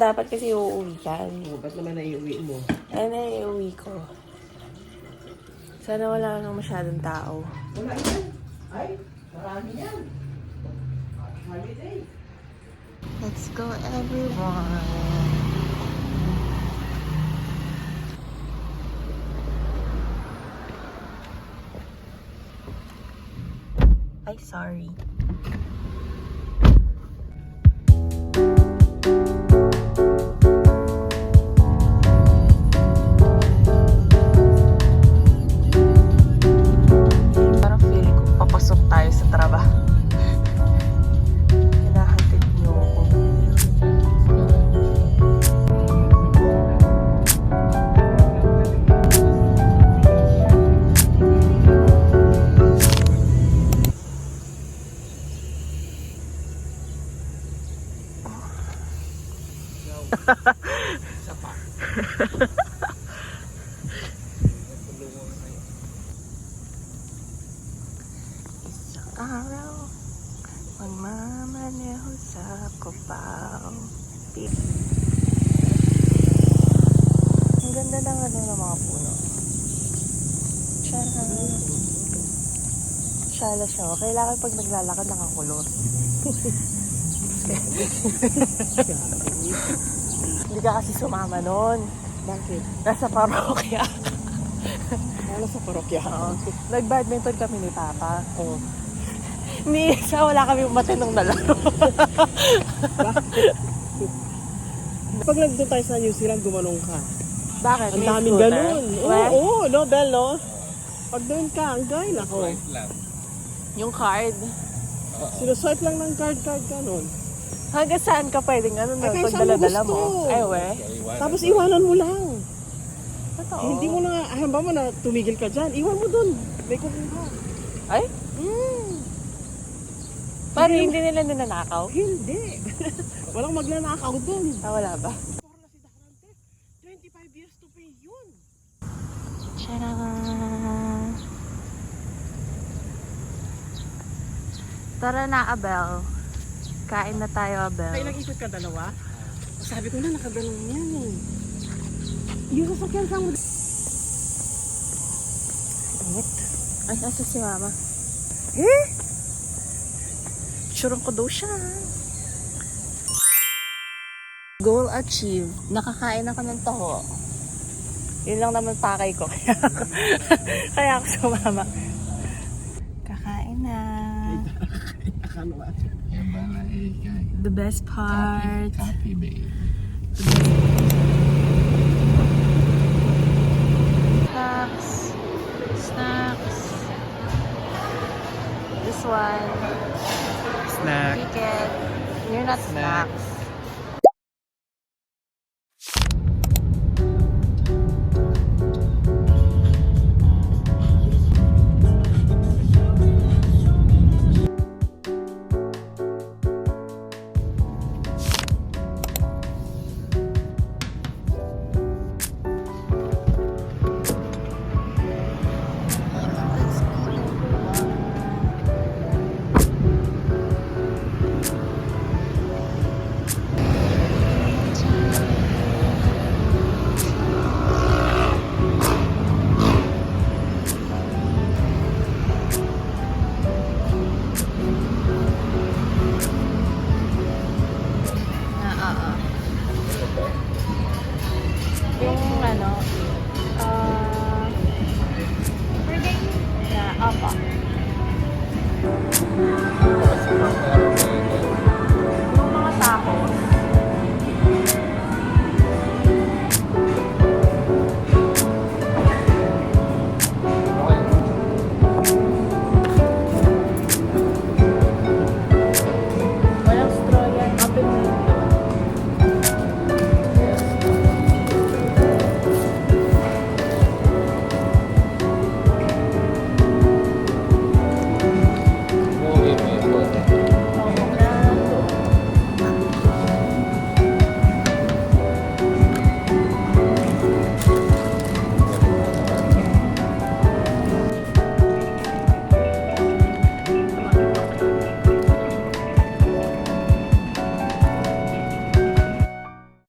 dapat kasi uuwi ka. Ba't naman naiuwi mo? Ay, naiuwi ko. Sana wala nang masyadong tao. Wala yan. Ay, marami yan. Holiday. Let's go, everyone. Ay, sorry. Parang feeling ko papasok tayo sa trabaho. Hinahatid niyo ako. Isang araw, magmamaneho sa Cubao. Ang ganda ng ano ng mga puno. Shala siya. Kailangan pag naglalakad nakakulot. Hindi ka kasi sumama nun. Bakit? Nasa parokya. Ano sa parokya? Nag-badminton kami ni Papa. Ni isa, wala kami matinong nalaro. Bakit? Pag nandun tayo sa New Zealand, gumanong ka. Bakit? Ang May daming scooter? ganun. Weh? Oo, no, Bel, no? Pag doon ka, ang gay na ko. Yung card. Sinuswipe lang ng card ka nun. Hanggang saan ka pwedeng ano na Ay, pag kahit saan mo dala-dala gusto. mo? Ay, we. Tapos iwanan mo lang. Totoo. Hindi mo na, hamba mo na tumigil ka dyan. Iwan mo dun. May kukuha. Ay? Hmm. Paano hindi nila nanakaw? Hindi. Walang magnanakaw dun. Ah, wala ba? Para si Daharante, 25 years to pay yun. Tcharam! Tara na, Abel. Kain na tayo, Abel. Kailang ikot ka, dalawa? Sabi ko na, nakagalang yan eh. Yung sasakyan sa mo. Init. Ay, nasa si Mama? Eh? Surong ko daw siya. Goal achieved. Nakakain ako ng toho. Yun lang naman pakay ko. Kaya ako sumama. Kakain na. The best part. Copy, babe. Snacks. Snacks. This one. Snack. Chicken. You're not snacks.